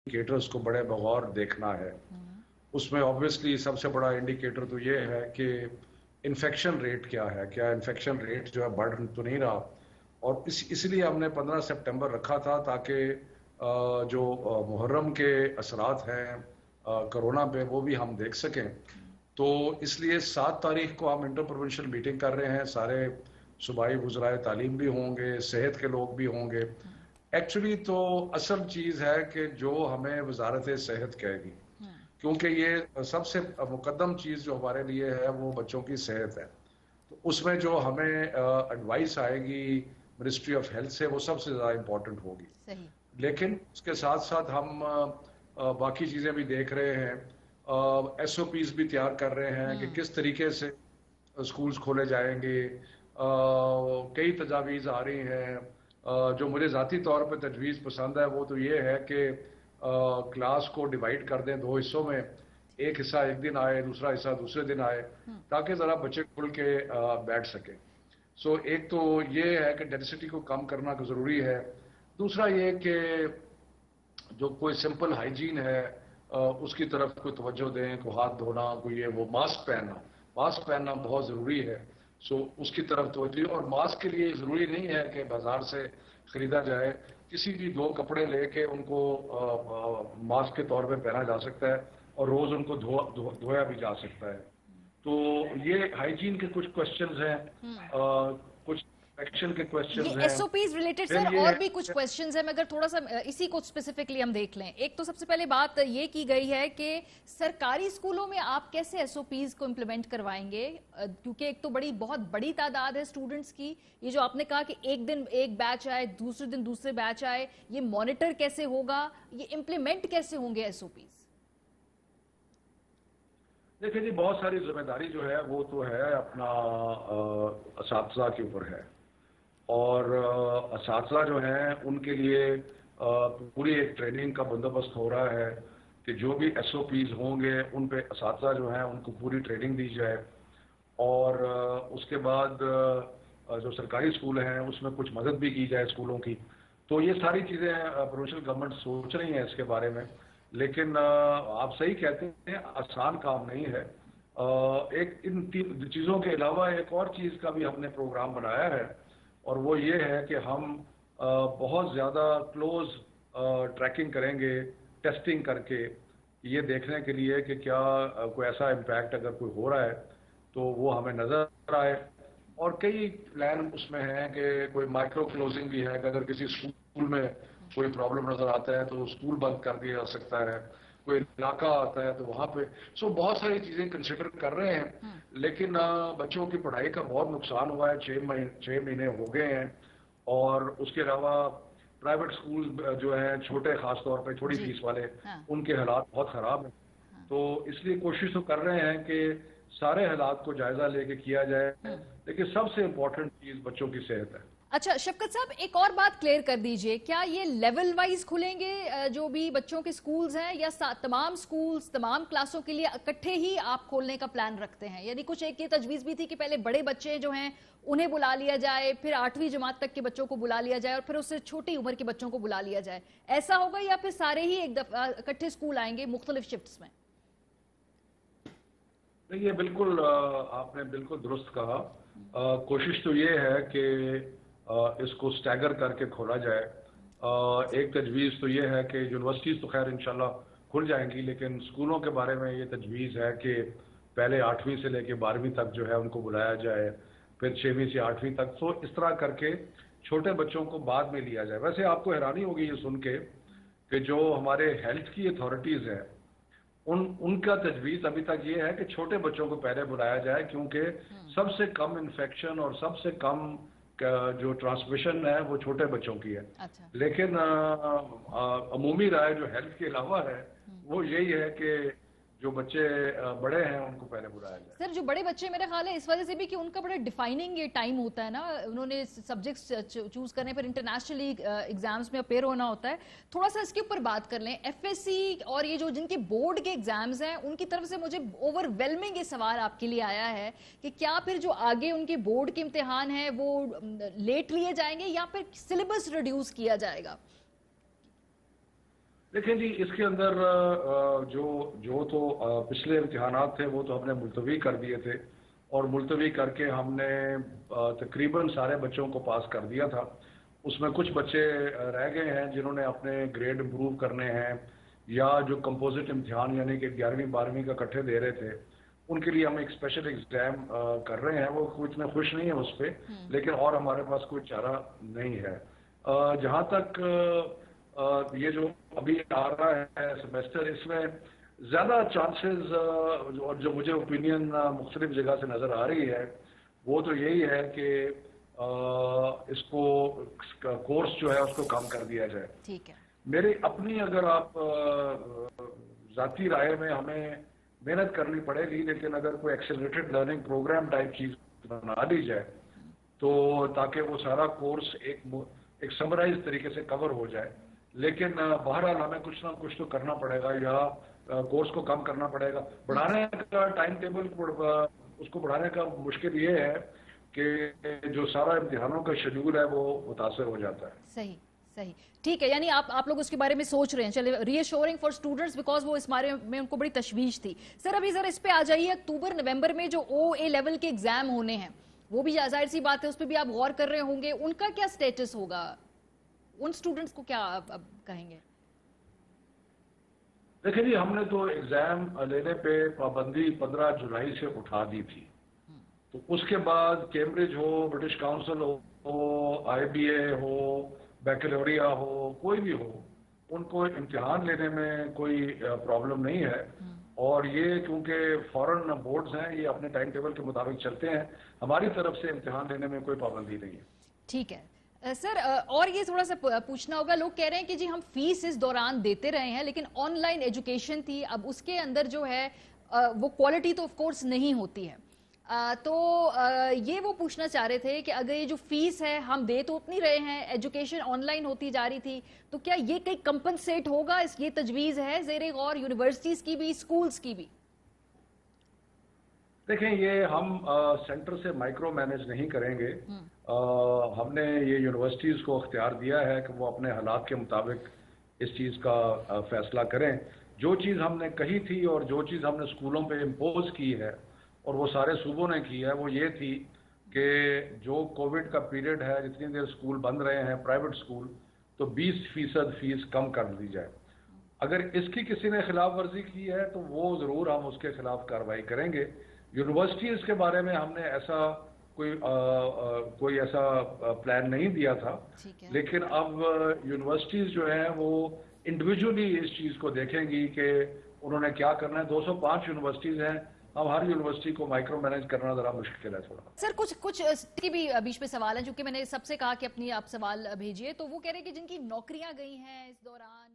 Indicators को बड़े बगौर देखना है। उसमें ऑब्वियसली सबसे बड़ा इंडिकेटर तो ये है कि इन्फेक्शन रेट क्या है, क्या इन्फेक्शन रेट जो है बढ़ तो नहीं रहा। और इसलिए हमने 15 सितंबर रखा था ताकि जो मुहर्रम के असरात हैं कोरोना पे वो भी हम देख सकें। तो इसलिए 7 तारीख को हम इंटर प्रोविंशियल मीटिंग कर रहे हैं, सारे सूबाई वज़राए तालीम भी होंगे, सेहत के लोग भी होंगे। एक्चुअली तो असल चीज़ है कि जो हमें वजारत सेहत कहेगी, क्योंकि ये सबसे मुकद्दम चीज़ जो हमारे लिए है वो बच्चों की सेहत है। तो उसमें जो हमें एडवाइस आएगी मिनिस्ट्री ऑफ हेल्थ से वो सबसे ज़्यादा इम्पोर्टेंट होगी। लेकिन उसके साथ साथ हम बाकी चीज़ें भी देख रहे हैं, SOPs भी तैयार कर रहे हैं कि किस तरीके से स्कूल्स खोले जाएंगे। कई तजावीज़ आ रही हैं। जो मुझे ज़ाती तौर पर तजवीज़ पसंद है वो तो ये है कि क्लास को डिवाइड कर दें 2 हिस्सों में, एक हिस्सा एक दिन आए, दूसरा हिस्सा दूसरे दिन आए, ताकि ज़रा बच्चे खुल के बैठ सकें। सो एक तो ये है कि डेंसिटी को कम करना ज़रूरी है। दूसरा ये कि जो कोई सिंपल हाइजीन है उसकी तरफ कोई तवज्जो दें, कोई हाथ धोना, कोई ये वो, मास्क पहनना बहुत ज़रूरी है। सो उसकी तरफ तवज्जो। और मास्क के लिए ज़रूरी नहीं है कि बाजार से ख़रीदा जाए, किसी भी 2 कपड़े लेके उनको मास्क के तौर पे पहना जा सकता है और रोज़ उनको धोया भी जा सकता है। तो ये हाइजीन के कुछ क्वेश्चंस हैं, कुछ एक्शन के क्वेश्चंस हैं। एसओपीज रिलेटेड सर और भी कुछ क्वेश्चंस हैं, मगर थोड़ा सा इसी को स्पेसिफिकली हम देख लें। एक तो सबसे पहले बात ये की गई है कि सरकारी स्कूलों में आप कैसे एसओपीज को इम्प्लीमेंट करवाएंगे, क्योंकि एक तो बहुत बड़ी तादाद है स्टूडेंट्स की। ये जो आपने कहा कि एक दिन एक बैच आए, दूसरे दिन दूसरे बैच आए, ये मॉनिटर कैसे होगा, ये इम्प्लीमेंट कैसे होंगे एसओपीज? देखिए जी, बहुत सारी जिम्मेदारी जो है वो तो है अपना असातिज़ा के ऊपर है। और असातिज़ा जो हैं उनके लिए पूरी एक ट्रेनिंग का बंदोबस्त हो रहा है कि जो भी SOPs होंगे उन पे असातिज़ा जो हैं उनको पूरी ट्रेनिंग दी जाए। और उसके बाद जो सरकारी स्कूल हैं उसमें कुछ मदद भी की जाए स्कूलों की। तो ये सारी चीज़ें प्रोविंशियल गवर्नमेंट सोच रही हैं इसके बारे में। लेकिन आप सही कहते हैं, आसान काम नहीं है। एक इन 3 चीज़ों के अलावा एक और चीज़ का भी हमने प्रोग्राम बनाया है, और वो ये है कि हम बहुत ज़्यादा क्लोज ट्रैकिंग करेंगे, टेस्टिंग करके, ये देखने के लिए कि क्या कोई ऐसा इम्पैक्ट अगर कोई हो रहा है तो वो हमें नज़र आए। और कई प्लान उसमें हैं कि कोई माइक्रो क्लोजिंग भी है कि अगर किसी स्कूल में कोई प्रॉब्लम नज़र आता है तो स्कूल बंद कर दिया जा सकता है, कोई इलाका आता है तो वहाँ पे। सो बहुत सारी चीज़ें कंसिडर कर रहे हैं। लेकिन बच्चों की पढ़ाई का बहुत नुकसान हुआ है, 6 महीने हो गए हैं। और उसके अलावा प्राइवेट स्कूल जो हैं छोटे, खास तौर पे छोटी फीस वाले, उनके हालात बहुत ख़राब हैं। तो इसलिए कोशिश तो कर रहे हैं कि सारे हालात को जायज़ा लेके किया जाए, लेकिन सबसे इम्पोर्टेंट चीज़ बच्चों की सेहत है। अच्छा शफकत साहब, एक और बात क्लियर कर दीजिए, क्या ये लेवल वाइज खुलेंगे जो भी बच्चों के स्कूल्स हैं, या तमाम स्कूल्स तमाम क्लासों के लिए इकट्ठे ही आप खोलने का प्लान रखते हैं? यानी कुछ एक ये तजवीज़ भी थी कि पहले बड़े बच्चे जो हैं उन्हें बुला लिया जाए, फिर 8वीं जमात तक के बच्चों को बुला लिया जाए, और फिर उससे छोटी उम्र के बच्चों को बुला लिया जाए। ऐसा होगा या फिर सारे ही एक दफा इकट्ठे स्कूल आएंगे मुख्तलिफ शिफ्ट्स में? ये बिल्कुल आपने बिल्कुल दुरुस्त कहा। कोशिश तो ये है कि इसको स्टैगर करके खोला जाए। एक तजवीज़ तो ये है कि यूनिवर्सिटीज़ तो खैर इंशाल्लाह खुल जाएंगी, लेकिन स्कूलों के बारे में ये तजवीज़ है कि पहले 8वीं से लेके 12वीं तक जो है उनको बुलाया जाए, फिर 6वीं से 8वीं तक। तो इस तरह करके छोटे बच्चों को बाद में लिया जाए। वैसे आपको हैरानी होगी ये सुन के कि जो हमारे हेल्थ की अथॉरिटीज़ हैं उनका तजवीज़ अभी तक ये है कि छोटे बच्चों को पहले बुलाया जाए, क्योंकि सबसे कम इन्फेक्शन और सबसे कम जो ट्रांसमिशन है वो छोटे बच्चों की है। अच्छा। लेकिन अमूमी राय जो हेल्थ के अलावा है वो यही है कि जो बच्चे बड़े हैं उनको पहले बुलाया जाए। सर जो बड़े बच्चे, मेरे ख्याल है इस वजह से भी कि उनका बड़ा डिफाइनिंग ये टाइम होता है ना, उन्होंने सब्जेक्ट्स चूज करने पर इंटरनेशनली एग्जाम्स में अपेयर होना होता है। थोड़ा सा इसके ऊपर बात कर लें। FSC और ये जो जिनके बोर्ड के एग्जाम्स हैं उनकी तरफ से मुझे ओवरवेलमिंग ये सवाल आपके लिए आया है कि क्या फिर जो आगे उनके बोर्ड के इम्तिहान है वो लेट लिए जाएंगे या फिर सिलेबस रिड्यूस किया जाएगा? देखें जी, इसके अंदर जो जो तो पिछले इम्तिहानात थे वो तो हमने मुलतवी कर दिए थे, और मुलतवी करके हमने तकरीबन सारे बच्चों को पास कर दिया था। उसमें कुछ बच्चे रह गए हैं जिन्होंने अपने ग्रेड इम्प्रूव करने हैं, या जो कंपोजिट इम्तिहान यानी कि 11वीं 12वीं का इकट्ठे दे रहे थे, उनके लिए हम एक स्पेशल एग्जाम कर रहे हैं। वो कुछ में खुश नहीं है उस पर, लेकिन और हमारे पास कोई चारा नहीं है। जहाँ तक ये जो अभी आ रहा है सेमेस्टर, इसमें ज़्यादा चांसेस और जो मुझे ओपिनियन मुख्तलिफ जगह से नज़र आ रही है वो तो यही है कि इसको कोर्स जो है उसको कम कर दिया जाए। ठीक है। मेरी अपनी अगर आप ज़ाती राय में, हमें मेहनत करनी पड़ेगी, लेकिन अगर कोई एक्सेलरेटेड लर्निंग प्रोग्राम टाइप चीज़ बना ली जाए तो ताकि वो सारा कोर्स एक समराइज तरीके से कवर हो जाए। लेकिन बहरहाल हमें कुछ ना कुछ तो करना पड़ेगा, या कोर्स को कम करना पड़ेगा। बढ़ाने का टाइम टेबल उसको बढ़ाने का मुश्किल ये है कि जो सारा इम्तिहानों का शेड्यूल है वो मुतासर हो जाता है। सही सही, ठीक है। यानी आप लोग उसके बारे में सोच रहे हैं। चलिए, रीअश्योरिंग फॉर स्टूडेंट्स, बिकॉज वो इस बारे में उनको बड़ी तशवीश थी। सर अभी जरा इस पे आ जाइए, अक्टूबर नवंबर में जो OA लेवल के एग्जाम होने हैं, वो भी जाहिर सी बात है उस पर भी आप गौर कर रहे होंगे, उनका क्या स्टेटस होगा? उन स्टूडेंट्स को क्या अब कहेंगे? देखिए जी, हमने तो एग्जाम लेने पे पाबंदी 15 जुलाई से उठा दी थी। तो उसके बाद कैम्ब्रिज हो, ब्रिटिश काउंसिल हो, IBA हो, बैकलोरिया हो, कोई भी हो, उनको इम्तिहान लेने में कोई प्रॉब्लम नहीं है। और ये क्योंकि फॉरेन बोर्ड्स हैं, ये अपने टाइम टेबल के मुताबिक चलते हैं। हमारी तरफ से इम्तिहान लेने में कोई पाबंदी नहीं है। ठीक है। सर और ये थोड़ा सा पूछना होगा, लोग कह रहे हैं कि जी हम फीस इस दौरान देते रहे हैं, लेकिन ऑनलाइन एजुकेशन थी, अब उसके अंदर जो है वो क्वालिटी तो ऑफ कोर्स नहीं होती है। तो ये वो पूछना चाह रहे थे कि अगर ये जो फीस है हम दे तो उतनी रहे हैं, एजुकेशन ऑनलाइन होती जा रही थी, तो क्या ये कहीं कंपनसेट होगा? ये तजवीज है ज़ेरे गौर यूनिवर्सिटीज की भी, स्कूल्स की भी? देखें, ये हम सेंटर से माइक्रो मैनेज नहीं करेंगे। हमने ये यूनिवर्सिटीज़ को अख्तियार दिया है कि वो अपने हालात के मुताबिक इस चीज़ का फैसला करें। जो चीज़ हमने कही थी और जो चीज़ हमने स्कूलों पे इम्पोज की है और वो सारे सूबों ने की है, वो ये थी कि जो कोविड का पीरियड है, जितनी देर स्कूल बंद रहे हैं प्राइवेट स्कूल, तो 20% फीस कम कर दी जाए। अगर इसकी किसी ने खिलाफ वर्जी की है तो वो ज़रूर हम उसके खिलाफ कार्रवाई करेंगे। यूनिवर्सिटीज़ के बारे में हमने ऐसा कोई ऐसा प्लान नहीं दिया था, लेकिन अब यूनिवर्सिटीज़ जो हैं वो इंडिविजुअली इस चीज़ को देखेंगी कि उन्होंने क्या करना है। 205 यूनिवर्सिटीज़ हैं, अब हर यूनिवर्सिटी को माइक्रो मैनेज करना ज़रा मुश्किल है थोड़ा। सर कुछ की भी बीच में सवाल है, क्योंकि मैंने सबसे कहा कि अपनी आप सवाल भेजिए, तो वो कह रहे हैं कि जिनकी नौकरियां गई हैं इस दौरान